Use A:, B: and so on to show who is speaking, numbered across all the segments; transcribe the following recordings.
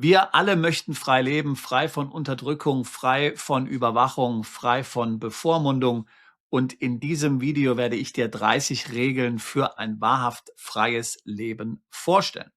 A: Wir alle möchten frei leben, frei von Unterdrückung, frei von Überwachung, frei von Bevormundung. Und in diesem Video werde ich dir 30 Regeln für ein wahrhaft freies Leben vorstellen.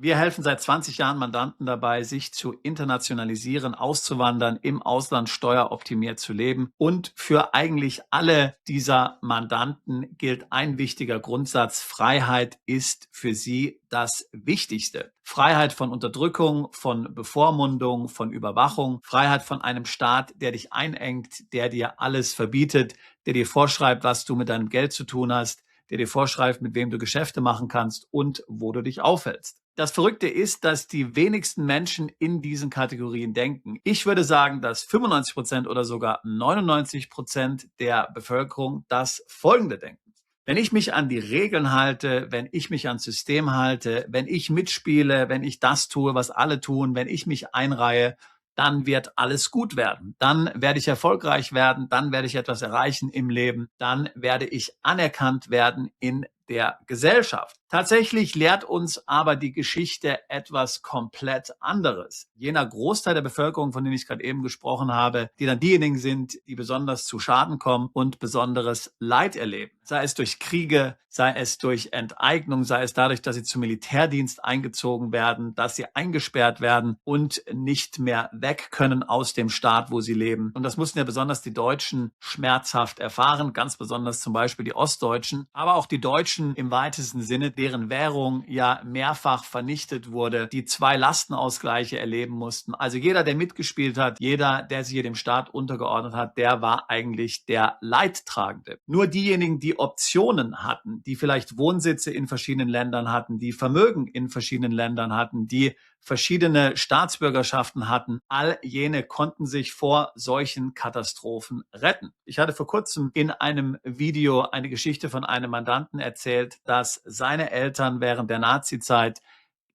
A: Wir helfen seit 20 Jahren Mandanten dabei, sich zu internationalisieren, auszuwandern, im Ausland steueroptimiert zu leben. Und für eigentlich alle dieser Mandanten gilt ein wichtiger Grundsatz: Freiheit ist für sie das Wichtigste. Freiheit von Unterdrückung, von Bevormundung, von Überwachung, Freiheit von einem Staat, der dich einengt, der dir alles verbietet, der dir vorschreibt, was du mit deinem Geld zu tun hast, der dir vorschreibt, mit wem du Geschäfte machen kannst und wo du dich aufhältst. Das Verrückte ist, dass die wenigsten Menschen in diesen Kategorien denken. Ich würde sagen, dass 95% oder sogar 99% der Bevölkerung das Folgende denken: Wenn ich mich an die Regeln halte, wenn ich mich ans System halte, wenn ich mitspiele, wenn ich das tue, was alle tun, wenn ich mich einreihe, dann wird alles gut werden. Dann werde ich erfolgreich werden, dann werde ich etwas erreichen im Leben, dann werde ich anerkannt werden in der Gesellschaft. Tatsächlich lehrt uns aber die Geschichte etwas komplett anderes. Jener Großteil der Bevölkerung, von dem ich gerade eben gesprochen habe, die dann diejenigen sind, die besonders zu Schaden kommen und besonderes Leid erleben. Sei es durch Kriege, sei es durch Enteignung, sei es dadurch, dass sie zum Militärdienst eingezogen werden, dass sie eingesperrt werden und nicht mehr weg können aus dem Staat, wo sie leben. Und das mussten ja besonders die Deutschen schmerzhaft erfahren, ganz besonders zum Beispiel die Ostdeutschen, aber auch die Deutschen im weitesten Sinne, deren Währung ja mehrfach vernichtet wurde, die 2 Lastenausgleiche erleben mussten. Also jeder, der mitgespielt hat, jeder, der sich hier dem Staat untergeordnet hat, der war eigentlich der Leidtragende. Nur diejenigen, die Optionen hatten, die vielleicht Wohnsitze in verschiedenen Ländern hatten, die Vermögen in verschiedenen Ländern hatten, die verschiedene Staatsbürgerschaften hatten, all jene konnten sich vor solchen Katastrophen retten. Ich hatte vor kurzem in einem Video eine Geschichte von einem Mandanten erzählt, dass seine Eltern während der Nazizeit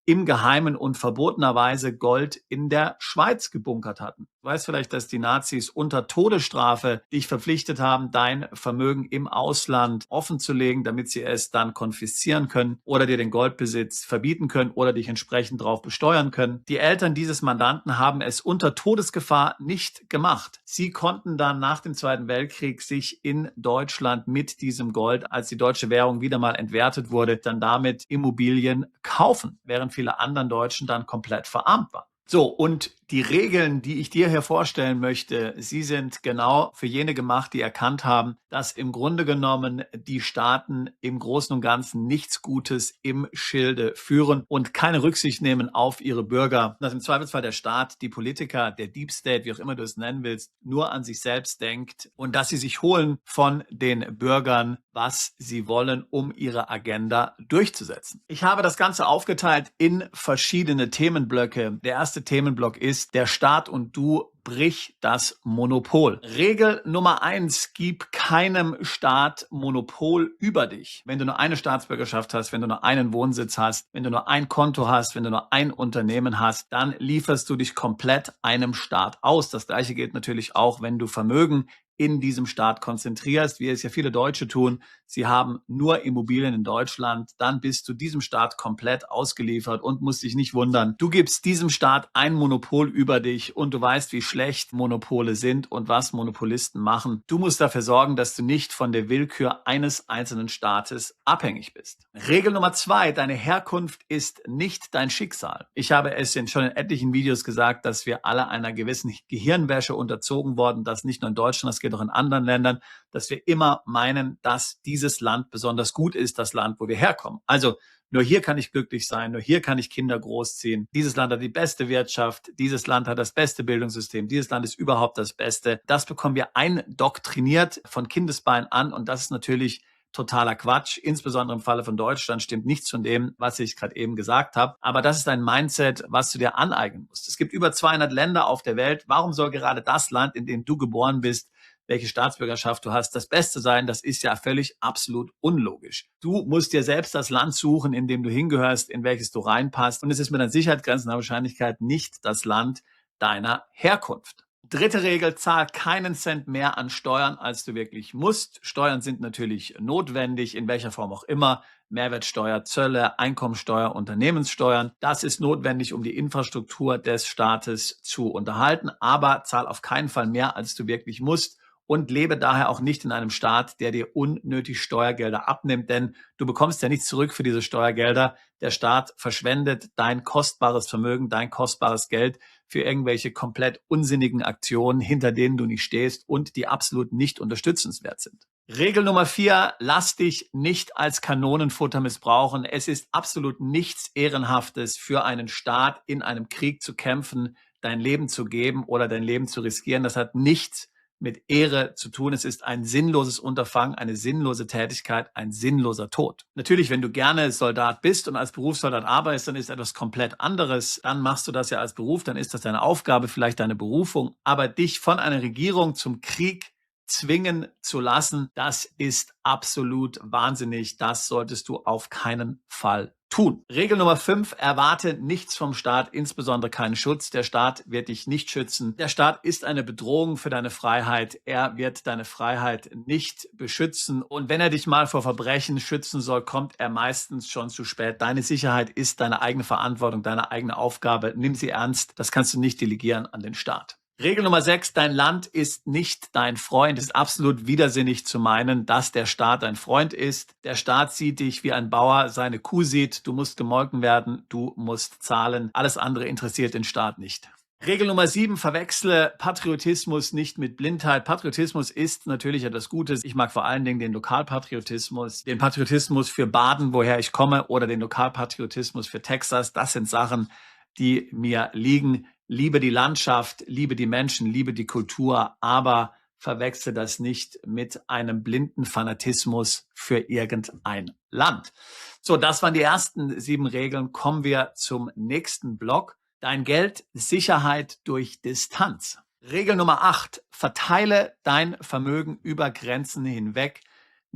A: im Geheimen und verbotenerweise Gold in der Schweiz gebunkert hatten. Du weißt vielleicht, dass die Nazis unter Todesstrafe dich verpflichtet haben, dein Vermögen im Ausland offenzulegen, damit sie es dann konfiszieren können oder dir den Goldbesitz verbieten können oder dich entsprechend darauf besteuern können. Die Eltern dieses Mandanten haben es unter Todesgefahr nicht gemacht. Sie konnten dann nach dem Zweiten Weltkrieg sich in Deutschland mit diesem Gold, als die deutsche Währung wieder mal entwertet wurde, dann damit Immobilien kaufen, während viele anderen Deutschen dann komplett verarmt waren. So, und die Regeln, die ich dir hier vorstellen möchte, sie sind genau für jene gemacht, die erkannt haben, dass im Grunde genommen die Staaten im Großen und Ganzen nichts Gutes im Schilde führen und keine Rücksicht nehmen auf ihre Bürger. Dass im Zweifelsfall der Staat, die Politiker, der Deep State, wie auch immer du es nennen willst, nur an sich selbst denkt und dass sie sich holen von den Bürgern, was sie wollen, um ihre Agenda durchzusetzen. Ich habe das Ganze aufgeteilt in verschiedene Themenblöcke. Der erste Themenblock ist: Der Staat und du, brich das Monopol. Regel Nummer 1: Gib keinem Staat Monopol über dich. Wenn du nur eine Staatsbürgerschaft hast, wenn du nur einen Wohnsitz hast, wenn du nur ein Konto hast, wenn du nur ein Unternehmen hast, dann lieferst du dich komplett einem Staat aus. Das Gleiche gilt natürlich auch, wenn du Vermögen in diesem Staat konzentrierst, wie es ja viele Deutsche tun. Sie haben nur Immobilien in Deutschland, dann bist du diesem Staat komplett ausgeliefert und musst dich nicht wundern. Du gibst diesem Staat ein Monopol über dich und du weißt, wie schlecht Monopole sind und was Monopolisten machen. Du musst dafür sorgen, dass du nicht von der Willkür eines einzelnen Staates abhängig bist. Regel Nummer 2: Deine Herkunft ist nicht dein Schicksal. Ich habe es schon in etlichen Videos gesagt, dass wir alle einer gewissen Gehirnwäsche unterzogen worden, das nicht nur in Deutschland, das geht auch in anderen Ländern, dass wir immer meinen, dass dieses Land besonders gut ist, das Land, wo wir herkommen. Also nur hier kann ich glücklich sein, nur hier kann ich Kinder großziehen. Dieses Land hat die beste Wirtschaft, dieses Land hat das beste Bildungssystem, dieses Land ist überhaupt das Beste. Das bekommen wir eindoktriniert von Kindesbein an und das ist natürlich totaler Quatsch. Insbesondere im Falle von Deutschland stimmt nichts von dem, was ich gerade eben gesagt habe. Aber das ist ein Mindset, was du dir aneignen musst. Es gibt über 200 Länder auf der Welt. Warum soll gerade das Land, in dem du geboren bist, welche Staatsbürgerschaft du hast, das Beste sein? Das ist ja völlig absolut unlogisch. Du musst dir selbst das Land suchen, in dem du hingehörst, in welches du reinpasst. Und es ist mit einer Sicherheit grenzender Wahrscheinlichkeit nicht das Land deiner Herkunft. Dritte Regel: Zahl keinen Cent mehr an Steuern, als du wirklich musst. Steuern sind natürlich notwendig, in welcher Form auch immer. Mehrwertsteuer, Zölle, Einkommensteuer, Unternehmenssteuern. Das ist notwendig, um die Infrastruktur des Staates zu unterhalten, aber zahl auf keinen Fall mehr, als du wirklich musst. Und lebe daher auch nicht in einem Staat, der dir unnötig Steuergelder abnimmt, denn du bekommst ja nichts zurück für diese Steuergelder. Der Staat verschwendet dein kostbares Vermögen, dein kostbares Geld für irgendwelche komplett unsinnigen Aktionen, hinter denen du nicht stehst und die absolut nicht unterstützenswert sind. Regel Nummer 4, lass dich nicht als Kanonenfutter missbrauchen. Es ist absolut nichts Ehrenhaftes für einen Staat, in einem Krieg zu kämpfen, dein Leben zu geben oder dein Leben zu riskieren. Das hat nichts mit Ehre zu tun. Es ist ein sinnloses Unterfangen, eine sinnlose Tätigkeit, ein sinnloser Tod. Natürlich, wenn du gerne Soldat bist und als Berufssoldat arbeitest, dann ist etwas komplett anderes. Dann machst du das ja als Beruf, dann ist das deine Aufgabe, vielleicht deine Berufung. Aber dich von einer Regierung zum Krieg zwingen zu lassen, das ist absolut wahnsinnig. Das solltest du auf keinen Fall tun. Regel Nummer 5, erwarte nichts vom Staat, insbesondere keinen Schutz. Der Staat wird dich nicht schützen. Der Staat ist eine Bedrohung für deine Freiheit. Er wird deine Freiheit nicht beschützen. Und wenn er dich mal vor Verbrechen schützen soll, kommt er meistens schon zu spät. Deine Sicherheit ist deine eigene Verantwortung, deine eigene Aufgabe. Nimm sie ernst. Das kannst du nicht delegieren an den Staat. Regel Nummer 6, dein Land ist nicht dein Freund. Es ist absolut widersinnig zu meinen, dass der Staat dein Freund ist. Der Staat sieht dich wie ein Bauer seine Kuh sieht. Du musst gemolken werden, du musst zahlen. Alles andere interessiert den Staat nicht. Regel Nummer 7, verwechsle Patriotismus nicht mit Blindheit. Patriotismus ist natürlich etwas Gutes. Ich mag vor allen Dingen den Lokalpatriotismus, den Patriotismus für Baden, woher ich komme, oder den Lokalpatriotismus für Texas. Das sind Sachen, die mir liegen. Liebe die Landschaft, liebe die Menschen, liebe die Kultur, aber verwechsel das nicht mit einem blinden Fanatismus für irgendein Land. So, das waren die ersten 7 Regeln. Kommen wir zum nächsten Block. Dein Geld, Sicherheit durch Distanz. Regel Nummer 8, verteile dein Vermögen über Grenzen hinweg.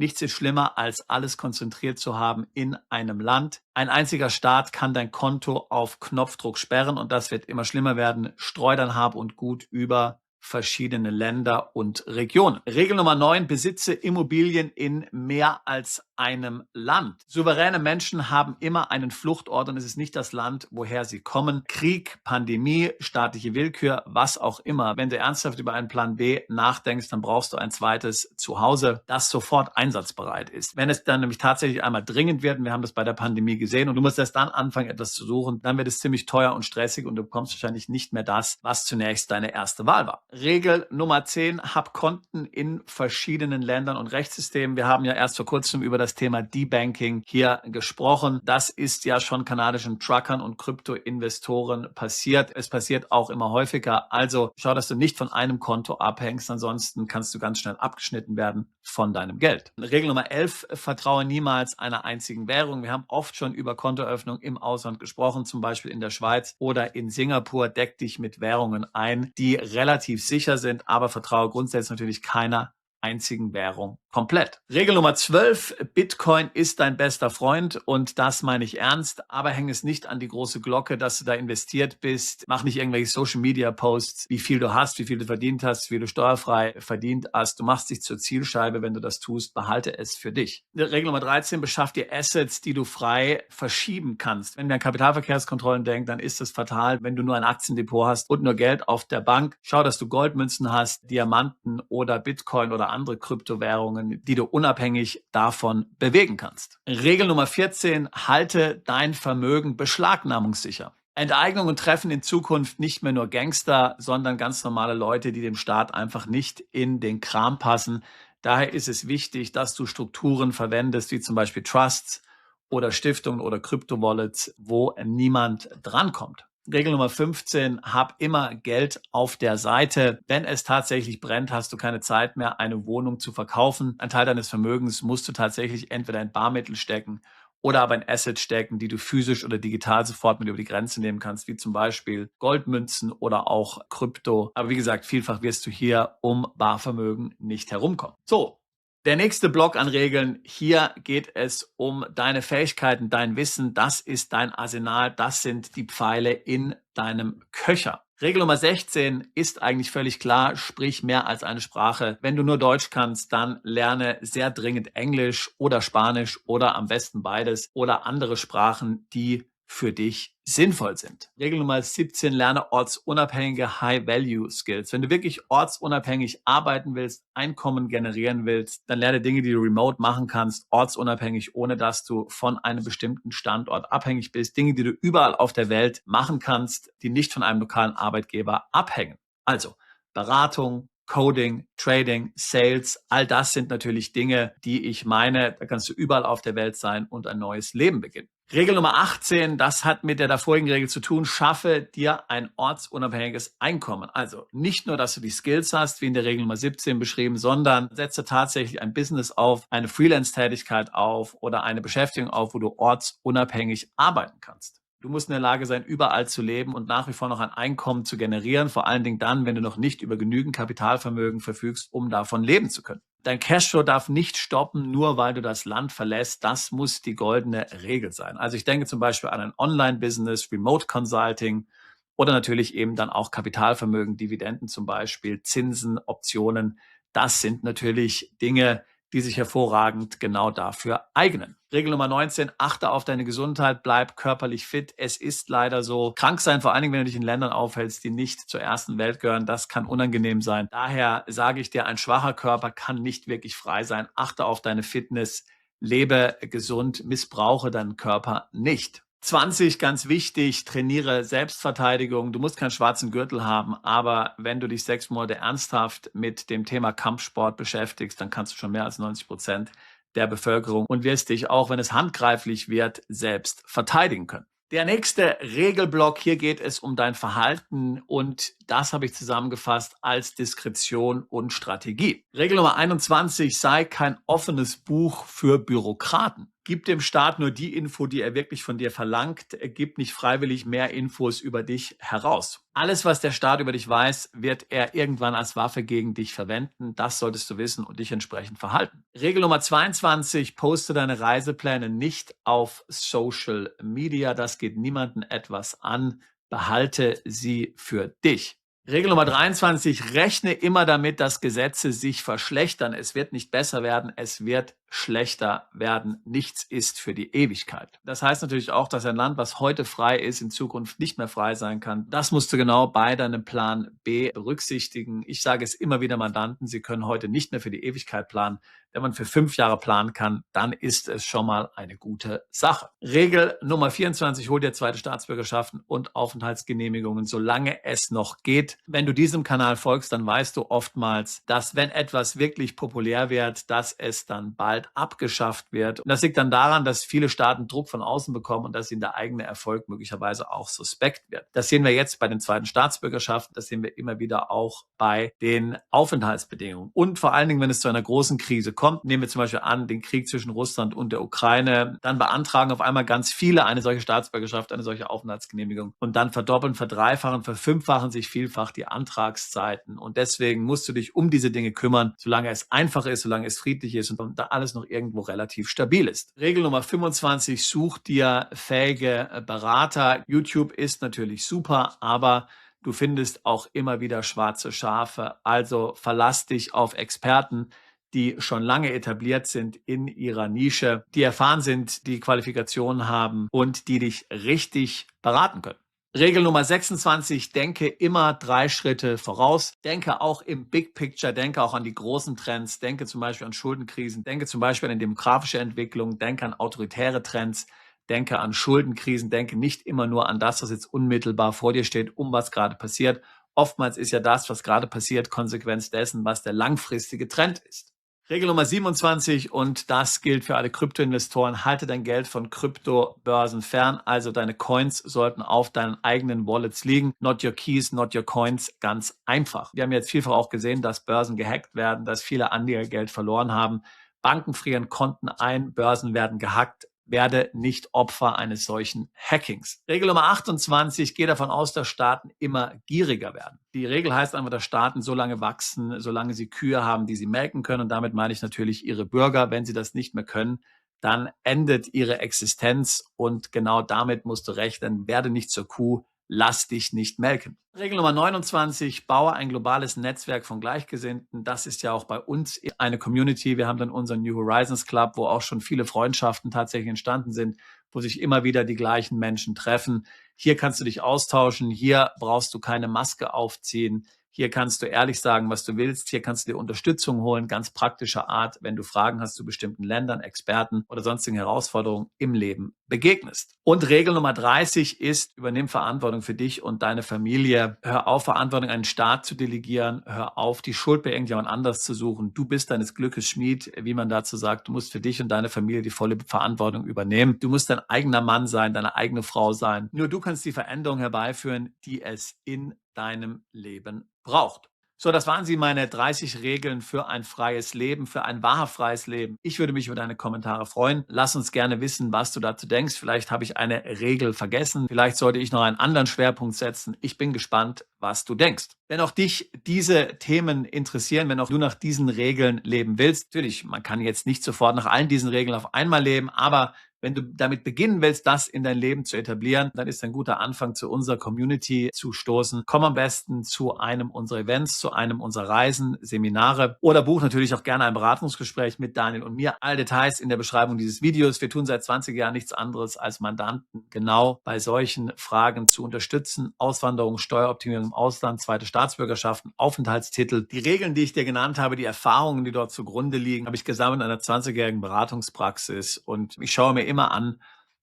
A: Nichts ist schlimmer, als alles konzentriert zu haben in einem Land. Ein einziger Staat kann dein Konto auf Knopfdruck sperren und das wird immer schlimmer werden. Streu dein Hab und Gut über verschiedene Länder und Regionen. Regel Nummer 9, besitze Immobilien in mehr als einem Land. Souveräne Menschen haben immer einen Fluchtort und es ist nicht das Land, woher sie kommen. Krieg, Pandemie, staatliche Willkür, was auch immer. Wenn du ernsthaft über einen Plan B nachdenkst, dann brauchst du ein zweites Zuhause, das sofort einsatzbereit ist. Wenn es dann nämlich tatsächlich einmal dringend wird, und wir haben das bei der Pandemie gesehen, und du musst erst dann anfangen, etwas zu suchen, dann wird es ziemlich teuer und stressig und du bekommst wahrscheinlich nicht mehr das, was zunächst deine erste Wahl war. Regel Nummer 10, hab Konten in verschiedenen Ländern und Rechtssystemen. Wir haben ja erst vor kurzem über das Thema Debanking hier gesprochen. Das ist ja schon kanadischen Truckern und Kryptoinvestoren passiert. Es passiert auch immer häufiger. Also schau, dass du nicht von einem Konto abhängst. Ansonsten kannst du ganz schnell abgeschnitten werden von deinem Geld. Regel Nummer 11, vertraue niemals einer einzigen Währung. Wir haben oft schon über Kontoeröffnung im Ausland gesprochen, zum Beispiel in der Schweiz oder in Singapur. Deck dich mit Währungen ein, die relativ sicher sind, aber vertraue grundsätzlich natürlich keiner einzigen Währung komplett. Regel Nummer 12, Bitcoin ist dein bester Freund und das meine ich ernst, aber häng es nicht an die große Glocke, dass du da investiert bist. Mach nicht irgendwelche Social Media Posts, wie viel du hast, wie viel du verdient hast, wie viel du steuerfrei verdient hast. Du machst dich zur Zielscheibe, wenn du das tust, behalte es für dich. Regel Nummer 13, beschaff dir Assets, die du frei verschieben kannst. Wenn wir an Kapitalverkehrskontrollen denken, dann ist es fatal, wenn du nur ein Aktiendepot hast und nur Geld auf der Bank. Schau, dass du Goldmünzen hast, Diamanten oder Bitcoin oder andere Kryptowährungen, die du unabhängig davon bewegen kannst. Regel Nummer 14, halte dein Vermögen beschlagnahmungssicher. Enteignungen treffen in Zukunft nicht mehr nur Gangster, sondern ganz normale Leute, die dem Staat einfach nicht in den Kram passen. Daher ist es wichtig, dass du Strukturen verwendest, wie zum Beispiel Trusts oder Stiftungen oder Kryptowallets, wo niemand drankommt. Regel Nummer 15, hab immer Geld auf der Seite. Wenn es tatsächlich brennt, hast du keine Zeit mehr, eine Wohnung zu verkaufen. Ein Teil deines Vermögens musst du tatsächlich entweder in Barmittel stecken oder aber in Assets stecken, die du physisch oder digital sofort mit über die Grenze nehmen kannst, wie zum Beispiel Goldmünzen oder auch Krypto. Aber wie gesagt, vielfach wirst du hier um Barvermögen nicht herumkommen. So. Der nächste Block an Regeln, hier geht es um deine Fähigkeiten, dein Wissen, das ist dein Arsenal, das sind die Pfeile in deinem Köcher. Regel Nummer 16 ist eigentlich völlig klar, sprich mehr als eine Sprache. Wenn du nur Deutsch kannst, dann lerne sehr dringend Englisch oder Spanisch oder am besten beides oder andere Sprachen, die für dich sinnvoll sind. Regel Nummer 17, lerne ortsunabhängige High-Value-Skills. Wenn du wirklich ortsunabhängig arbeiten willst, Einkommen generieren willst, dann lerne Dinge, die du remote machen kannst, ortsunabhängig, ohne dass du von einem bestimmten Standort abhängig bist. Dinge, die du überall auf der Welt machen kannst, die nicht von einem lokalen Arbeitgeber abhängen. Also Beratung, Coding, Trading, Sales, all das sind natürlich Dinge, die ich meine, da kannst du überall auf der Welt sein und ein neues Leben beginnen. Regel Nummer 18, das hat mit der davorigen Regel zu tun, schaffe dir ein ortsunabhängiges Einkommen. Also nicht nur, dass du die Skills hast, wie in der Regel Nummer 17 beschrieben, sondern setze tatsächlich ein Business auf, eine Freelance-Tätigkeit auf oder eine Beschäftigung auf, wo du ortsunabhängig arbeiten kannst. Du musst in der Lage sein, überall zu leben und nach wie vor noch ein Einkommen zu generieren, vor allen Dingen dann, wenn du noch nicht über genügend Kapitalvermögen verfügst, um davon leben zu können. Dein Cashflow darf nicht stoppen, nur weil du das Land verlässt. Das muss die goldene Regel sein. Also ich denke zum Beispiel an ein Online-Business, Remote Consulting oder natürlich eben dann auch Kapitalvermögen, Dividenden zum Beispiel, Zinsen, Optionen. Das sind natürlich Dinge, die sich hervorragend genau dafür eignen. Regel Nummer 19, achte auf deine Gesundheit, bleib körperlich fit. Es ist leider so, krank sein, vor allen Dingen, wenn du dich in Ländern aufhältst, die nicht zur ersten Welt gehören, das kann unangenehm sein. Daher sage ich dir, ein schwacher Körper kann nicht wirklich frei sein. Achte auf deine Fitness, lebe gesund, missbrauche deinen Körper nicht. 20, ganz wichtig, trainiere Selbstverteidigung. Du musst keinen schwarzen Gürtel haben, aber wenn du dich 6 Monate ernsthaft mit dem Thema Kampfsport beschäftigst, dann kannst du schon mehr als 90% der Bevölkerung und wirst dich, auch wenn es handgreiflich wird, selbst verteidigen können. Der nächste Regelblock, hier geht es um dein Verhalten und das habe ich zusammengefasst als Diskretion und Strategie. Regel Nummer 21, sei kein offenes Buch für Bürokraten. Gib dem Staat nur die Info, die er wirklich von dir verlangt. Gib nicht freiwillig mehr Infos über dich heraus. Alles, was der Staat über dich weiß, wird er irgendwann als Waffe gegen dich verwenden. Das solltest du wissen und dich entsprechend verhalten. Regel Nummer 22, poste deine Reisepläne nicht auf Social Media. Das geht niemandem etwas an. Behalte sie für dich. Regel Nummer 23, rechne immer damit, dass Gesetze sich verschlechtern. Es wird nicht besser werden, es wird schlechter werden. Nichts ist für die Ewigkeit. Das heißt natürlich auch, dass ein Land, was heute frei ist, in Zukunft nicht mehr frei sein kann. Das musst du genau bei deinem Plan B berücksichtigen. Ich sage es immer wieder Mandanten, sie können heute nicht mehr für die Ewigkeit planen. Wenn man für 5 Jahre planen kann, dann ist es schon mal eine gute Sache. Regel Nummer 24, hol dir zweite Staatsbürgerschaften und Aufenthaltsgenehmigungen, solange es noch geht. Wenn du diesem Kanal folgst, dann weißt du oftmals, dass wenn etwas wirklich populär wird, dass es dann bald abgeschafft wird. Und das liegt dann daran, dass viele Staaten Druck von außen bekommen und dass ihnen der eigene Erfolg möglicherweise auch suspekt wird. Das sehen wir jetzt bei den zweiten Staatsbürgerschaften, das sehen wir immer wieder auch bei den Aufenthaltsbedingungen. Und vor allen Dingen, wenn es zu einer großen Krise kommt, nehmen wir zum Beispiel an, den Krieg zwischen Russland und der Ukraine, dann beantragen auf einmal ganz viele eine solche Staatsbürgerschaft, eine solche Aufenthaltsgenehmigung und dann verdoppeln, verdreifachen, verfünffachen sich vielfach die Antragszeiten. Und deswegen musst du dich um diese Dinge kümmern, solange es einfach ist, solange es friedlich ist und da alles noch irgendwo relativ stabil ist. Regel Nummer 25, such dir fähige Berater. YouTube ist natürlich super, aber du findest auch immer wieder schwarze Schafe. Also verlass dich auf Experten, die schon lange etabliert sind in ihrer Nische, die erfahren sind, die Qualifikationen haben und die dich richtig beraten können. Regel Nummer 26, denke immer 3 Schritte voraus. Denke auch im Big Picture, denke auch an die großen Trends, denke zum Beispiel an Schuldenkrisen, denke zum Beispiel an demografische Entwicklung, denke an autoritäre Trends, denke an Schuldenkrisen, denke nicht immer nur an das, was jetzt unmittelbar vor dir steht, was gerade passiert. Oftmals ist ja das, was gerade passiert, Konsequenz dessen, was der langfristige Trend ist. Regel Nummer 27, und das gilt für alle Kryptoinvestoren, halte dein Geld von Kryptobörsen fern, also deine Coins sollten auf deinen eigenen Wallets liegen, not your keys, not your coins, ganz einfach. Wir haben jetzt vielfach auch gesehen, dass Börsen gehackt werden, dass viele Anleger Geld verloren haben, Banken frieren Konten ein, Börsen werden gehackt. Werde nicht Opfer eines solchen Hackings. Regel Nummer 28, gehe davon aus, dass Staaten immer gieriger werden. Die Regel heißt einfach, dass Staaten so lange wachsen, solange sie Kühe haben, die sie melken können. Und damit meine ich natürlich ihre Bürger. Wenn sie das nicht mehr können, dann endet ihre Existenz. Und genau damit musst du rechnen. Werde nicht zur Kuh, lass dich nicht melken. Regel Nummer 29, baue ein globales Netzwerk von Gleichgesinnten. Das ist ja auch bei uns eine Community. Wir haben dann unseren New Horizons Club, wo auch schon viele Freundschaften tatsächlich entstanden sind, wo sich immer wieder die gleichen Menschen treffen. Hier kannst du dich austauschen. Hier brauchst du keine Maske aufziehen. Hier kannst du ehrlich sagen, was du willst. Hier kannst du dir Unterstützung holen, ganz praktischer Art, wenn du Fragen hast zu bestimmten Ländern, Experten oder sonstigen Herausforderungen im Leben begegnest. Und Regel Nummer 30 ist, übernimm Verantwortung für dich und deine Familie. Hör auf, Verantwortung an den Staat zu delegieren. Hör auf, die Schuld bei irgendjemand anders zu suchen. Du bist deines Glückes Schmied, wie man dazu sagt. Du musst für dich und deine Familie die volle Verantwortung übernehmen. Du musst dein eigener Mann sein, deine eigene Frau sein. Nur du kannst die Veränderung herbeiführen, die es in deinem Leben braucht. So, das waren sie, meine 30 Regeln für ein freies Leben, für ein wahrhaft freies Leben. Ich würde mich über deine Kommentare freuen. Lass uns gerne wissen, was du dazu denkst. Vielleicht habe ich eine Regel vergessen. Vielleicht sollte ich noch einen anderen Schwerpunkt setzen. Ich bin gespannt, was du denkst. Wenn auch dich diese Themen interessieren, wenn auch du nach diesen Regeln leben willst, natürlich, man kann jetzt nicht sofort nach allen diesen Regeln auf einmal leben, aber wenn du damit beginnen willst, das in dein Leben zu etablieren, dann ist ein guter Anfang, zu unserer Community zu stoßen. Komm am besten zu einem unserer Events, zu einem unserer Reisen, Seminare oder buch natürlich auch gerne ein Beratungsgespräch mit Daniel und mir. Alle Details in der Beschreibung dieses Videos. Wir tun seit 20 Jahren nichts anderes, als Mandanten genau bei solchen Fragen zu unterstützen. Auswanderung, Steueroptimierung im Ausland, zweite Staatsbürgerschaften, Aufenthaltstitel. Die Regeln, die ich dir genannt habe, die Erfahrungen, die dort zugrunde liegen, habe ich gesammelt in einer 20-jährigen Beratungspraxis und ich schaue mir immer an,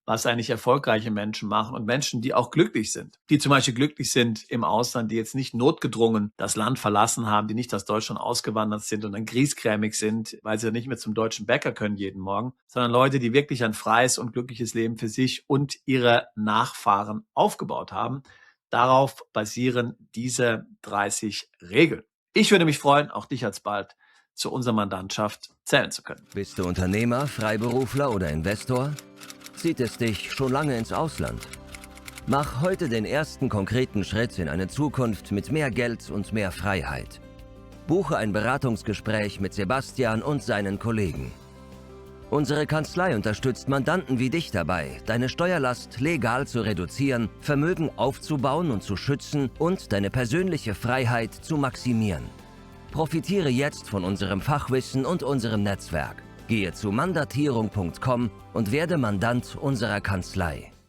A: was eigentlich erfolgreiche Menschen machen und Menschen, die auch glücklich sind. Die zum Beispiel glücklich sind im Ausland, die jetzt nicht notgedrungen das Land verlassen haben, die nicht aus Deutschland ausgewandert sind und dann griesgrämig sind, weil sie nicht mehr zum deutschen Bäcker können jeden Morgen, sondern Leute, die wirklich ein freies und glückliches Leben für sich und ihre Nachfahren aufgebaut haben. Darauf basieren diese 30 Regeln. Ich würde mich freuen, auch dich alsbald zu unserer Mandantschaft zählen zu können.
B: Bist du Unternehmer, Freiberufler oder Investor? Zieht es dich schon lange ins Ausland? Mach heute den ersten konkreten Schritt in eine Zukunft mit mehr Geld und mehr Freiheit. Buche ein Beratungsgespräch mit Sebastian und seinen Kollegen. Unsere Kanzlei unterstützt Mandanten wie dich dabei, deine Steuerlast legal zu reduzieren, Vermögen aufzubauen und zu schützen und deine persönliche Freiheit zu maximieren. Profitiere jetzt von unserem Fachwissen und unserem Netzwerk. Gehe zu mandatierung.com und werde Mandant unserer Kanzlei.